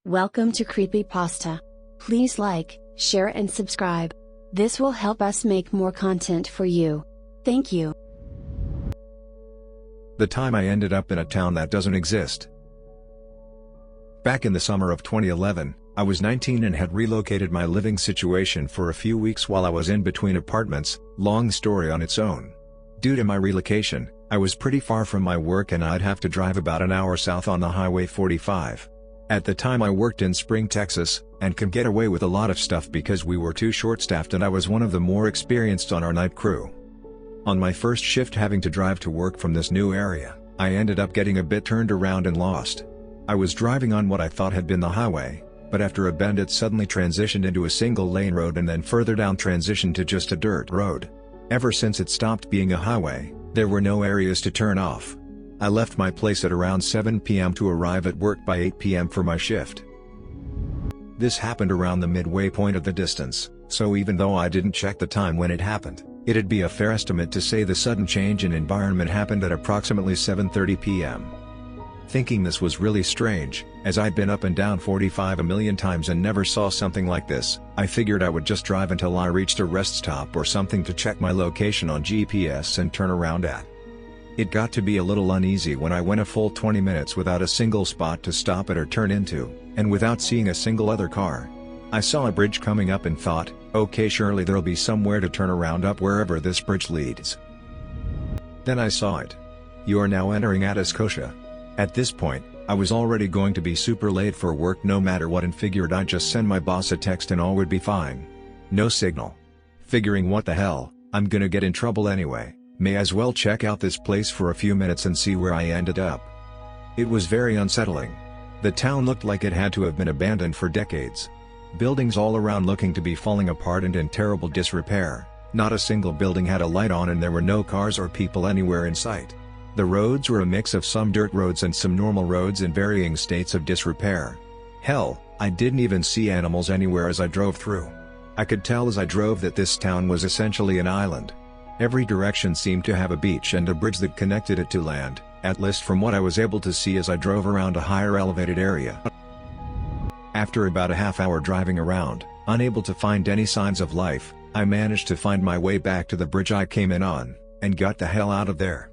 Welcome to Creepypasta. Please like, share and subscribe. This will help us make more content for you. Thank you. The time I ended up in a town that doesn't exist. Back in the summer of 2011, I was 19 and had relocated my living situation for a few weeks while I was in between apartments. Long story on its own. Due to my relocation, I was pretty far from my work and I'd have to drive about an hour south on the Highway 45. At the time I worked in Spring, Texas, and could get away with a lot of stuff because we were too short-staffed and I was one of the more experienced on our night crew. On my first shift having to drive to work from this new area, I ended up getting a bit turned around and lost. I was driving on what I thought had been the highway, but after a bend it suddenly transitioned into a single-lane road and then further down transitioned to just a dirt road. Ever since it stopped being a highway, there were no areas to turn off. I left my place at around 7 p.m. to arrive at work by 8 p.m. for my shift. This happened around the midway point of the distance, so even though I didn't check the time when it happened, it'd be a fair estimate to say the sudden change in environment happened at approximately 7:30 p.m. Thinking this was really strange, as I'd been up and down 45 a million times and never saw something like this, I figured I would just drive until I reached a rest stop or something to check my location on GPS and turn around at. It got to be a little uneasy when I went a full 20 minutes without a single spot to stop at or turn into, and without seeing a single other car. I saw a bridge coming up and thought, okay, surely there'll be somewhere to turn around up wherever this bridge leads. Then I saw it. You are now entering Atascosa. At this point, I was already going to be super late for work no matter what and figured I'd just send my boss a text and all would be fine. No signal. Figuring what the hell, I'm gonna get in trouble anyway. May as well check out this place for a few minutes and see where I ended up. It was very unsettling. The town looked like it had to have been abandoned for decades. Buildings all around looking to be falling apart and in terrible disrepair. Not a single building had a light on and there were no cars or people anywhere in sight. The roads were a mix of some dirt roads and some normal roads in varying states of disrepair. Hell, I didn't even see animals anywhere as I drove through. I could tell as I drove that this town was essentially an island. Every direction seemed to have a beach and a bridge that connected it to land, at least from what I was able to see as I drove around a higher elevated area. After about a half hour driving around, unable to find any signs of life, I managed to find my way back to the bridge I came in on, and got the hell out of there.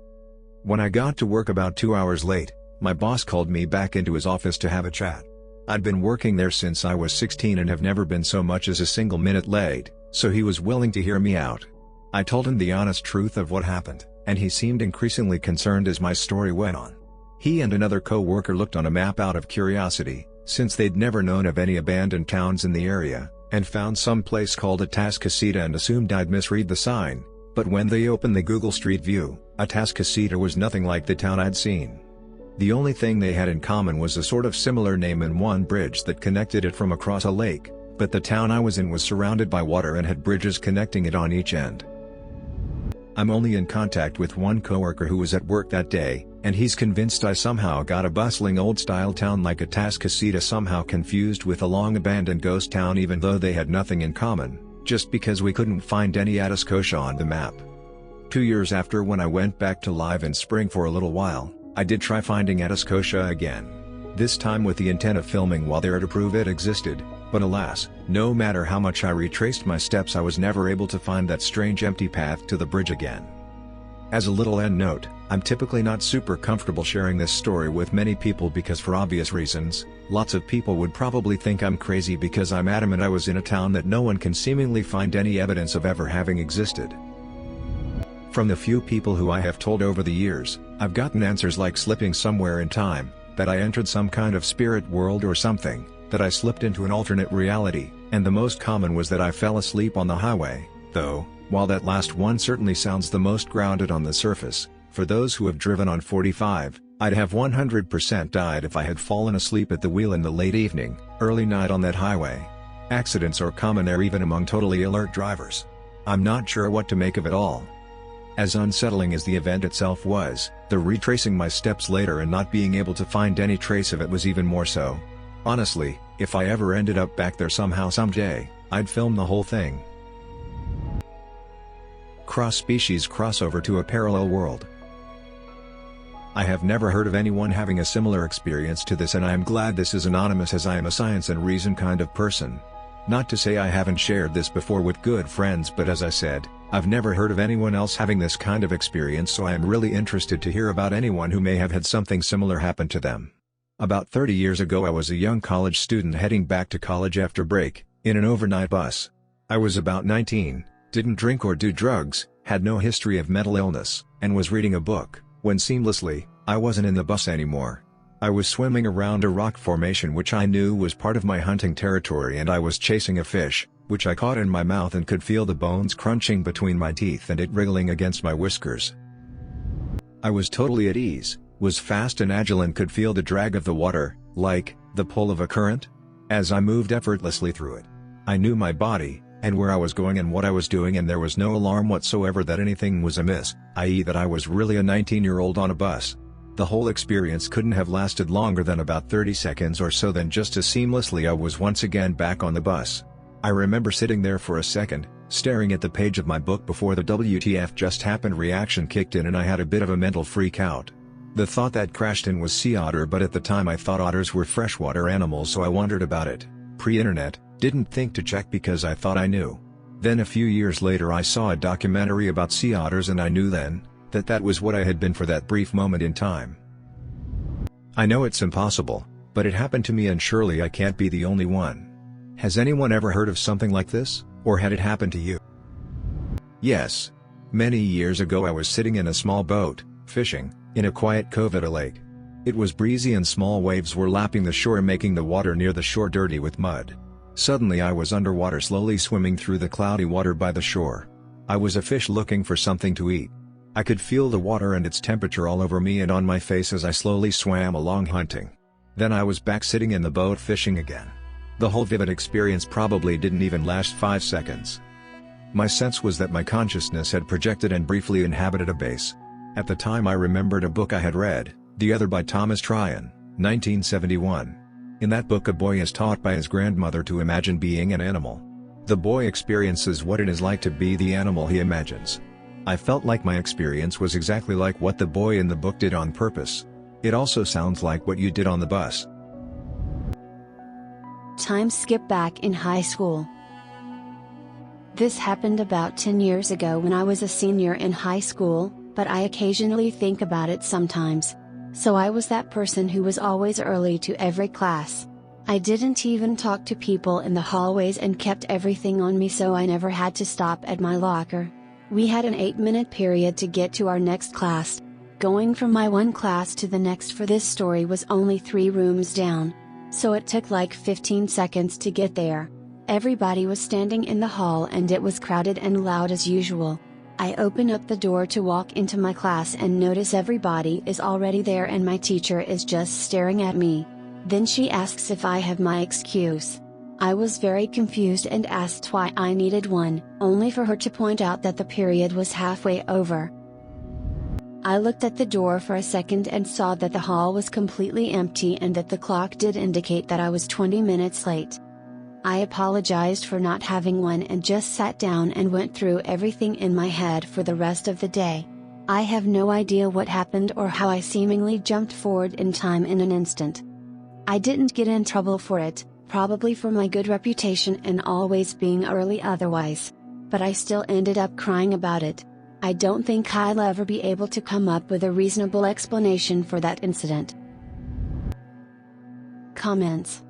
When I got to work about 2 hours late, my boss called me back into his office to have a chat. I'd been working there since I was 16 and have never been so much as a single minute late, so he was willing to hear me out. I told him the honest truth of what happened, and he seemed increasingly concerned as my story went on. He and another co-worker looked on a map out of curiosity, since they'd never known of any abandoned towns in the area, and found some place called Atascocita and assumed I'd misread the sign, but when they opened the Google Street View, Atascocita was nothing like the town I'd seen. The only thing they had in common was a sort of similar name and one bridge that connected it from across a lake, but the town I was in was surrounded by water and had bridges connecting it on each end. I'm only in contact with one coworker who was at work that day, and he's convinced I somehow got a bustling old-style town like Atascocita somehow confused with a long-abandoned ghost town even though they had nothing in common, just because we couldn't find any Atascosa on the map. 2 years after when I went back to live in Spring for a little while, I did try finding Atascosa again. This time with the intent of filming while there to prove it existed, but alas, no matter how much I retraced my steps I was never able to find that strange empty path to the bridge again. As a little end note, I'm typically not super comfortable sharing this story with many people because for obvious reasons, lots of people would probably think I'm crazy because I'm adamant I was in a town that no one can seemingly find any evidence of ever having existed. From the few people who I have told over the years, I've gotten answers like slipping somewhere in time, that I entered some kind of spirit world or something, that I slipped into an alternate reality, and the most common was that I fell asleep on the highway, though, while that last one certainly sounds the most grounded on the surface, for those who have driven on 45, I'd have 100% died if I had fallen asleep at the wheel in the late evening, early night on that highway. Accidents are common there even among totally alert drivers. I'm not sure what to make of it all. As unsettling as the event itself was, the retracing my steps later and not being able to find any trace of it was even more so. Honestly, if I ever ended up back there somehow someday, I'd film the whole thing. Cross-species crossover to a parallel world. I have never heard of anyone having a similar experience to this, and I am glad this is anonymous, as I am a science and reason kind of person. Not to say I haven't shared this before with good friends, but as I said, I've never heard of anyone else having this kind of experience, so I am really interested to hear about anyone who may have had something similar happen to them. About 30 years ago I was a young college student heading back to college after break, in an overnight bus. I was about 19, didn't drink or do drugs, had no history of mental illness, and was reading a book, when seamlessly, I wasn't in the bus anymore. I was swimming around a rock formation which I knew was part of my hunting territory, and I was chasing a fish, which I caught in my mouth and could feel the bones crunching between my teeth and it wriggling against my whiskers. I was totally at ease, was fast and agile, and could feel the drag of the water, like the pull of a current, as I moved effortlessly through it. I knew my body, and where I was going and what I was doing, and there was no alarm whatsoever that anything was amiss, i.e. that I was really a 19-year-old on a bus. The whole experience couldn't have lasted longer than about 30 seconds or so, then just as seamlessly I was once again back on the bus. I remember sitting there for a second, staring at the page of my book before the WTF just happened reaction kicked in, and I had a bit of a mental freak out. The thought that crashed in was sea otter, but at the time I thought otters were freshwater animals, so I wondered about it. Pre-internet, didn't think to check because I thought I knew. Then a few years later I saw a documentary about sea otters, and I knew then that that was what I had been for that brief moment in time. I know it's impossible, but it happened to me, and surely I can't be the only one. Has anyone ever heard of something like this, or had it happen to you? Yes. Many years ago I was sitting in a small boat, fishing, in a quiet cove at a lake. It was breezy and small waves were lapping the shore, making the water near the shore dirty with mud. Suddenly I was underwater, slowly swimming through the cloudy water by the shore. I was a fish looking for something to eat. I could feel the water and its temperature all over me and on my face as I slowly swam along hunting. Then I was back sitting in the boat fishing again. The whole vivid experience probably didn't even last 5 seconds. My sense was that my consciousness had projected and briefly inhabited a base. At the time I remembered a book I had read, The Other by Thomas Tryon, 1971. In that book a boy is taught by his grandmother to imagine being an animal. The boy experiences what it is like to be the animal he imagines. I felt like my experience was exactly like what the boy in the book did on purpose. It also sounds like what you did on the bus. Time skip back in high school. This happened about 10 years ago when I was a senior in high school, but I occasionally think about it sometimes. So I was that person who was always early to every class. I didn't even talk to people in the hallways and kept everything on me, so I never had to stop at my locker. We had an 8-minute period to get to our next class. Going from my one class to the next for this story was only 3 rooms down. So it took like 15 seconds to get there. Everybody was standing in the hall and it was crowded and loud as usual. I open up the door to walk into my class and notice everybody is already there and my teacher is just staring at me. Then she asks if I have my excuse. I was very confused and asked why I needed one, only for her to point out that the period was halfway over. I looked at the door for a second and saw that the hall was completely empty and that the clock did indicate that I was 20 minutes late. I apologized for not having one and just sat down and went through everything in my head for the rest of the day. I have no idea what happened or how I seemingly jumped forward in time in an instant. I didn't get in trouble for it, probably for my good reputation and always being early otherwise. But I still ended up crying about it. I don't think I'll ever be able to come up with a reasonable explanation for that incident. Comments.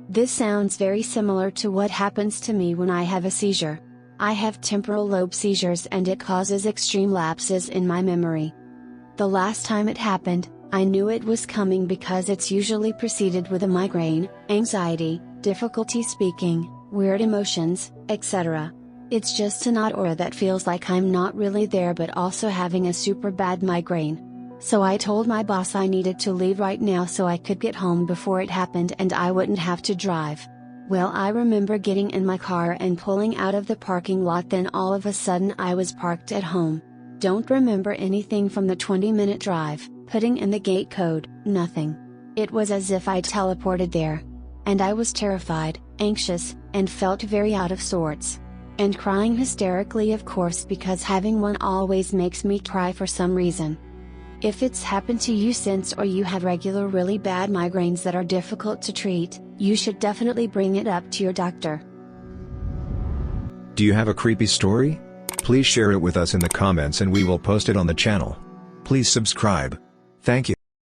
This sounds very similar to what happens to me when I have a seizure. I have temporal lobe seizures and it causes extreme lapses in my memory. The last time it happened, I knew it was coming because it's usually preceded with a migraine, anxiety, difficulty speaking, weird emotions, etc. It's just an odd aura that feels like I'm not really there but also having a super bad migraine. So I told my boss I needed to leave right now so I could get home before it happened and I wouldn't have to drive. Well, I remember getting in my car and pulling out of the parking lot, then all of a sudden I was parked at home. Don't remember anything from the 20-minute drive, putting in the gate code, nothing. It was as if I teleported there. And I was terrified, anxious, and felt very out of sorts. And crying hysterically, of course, because having one always makes me cry for some reason. If it's happened to you since, or you have regular really bad migraines that are difficult to treat, you should definitely bring it up to your doctor. Do you have a creepy story? Please share it with us in the comments and we will post it on the channel. Please subscribe. Thank you.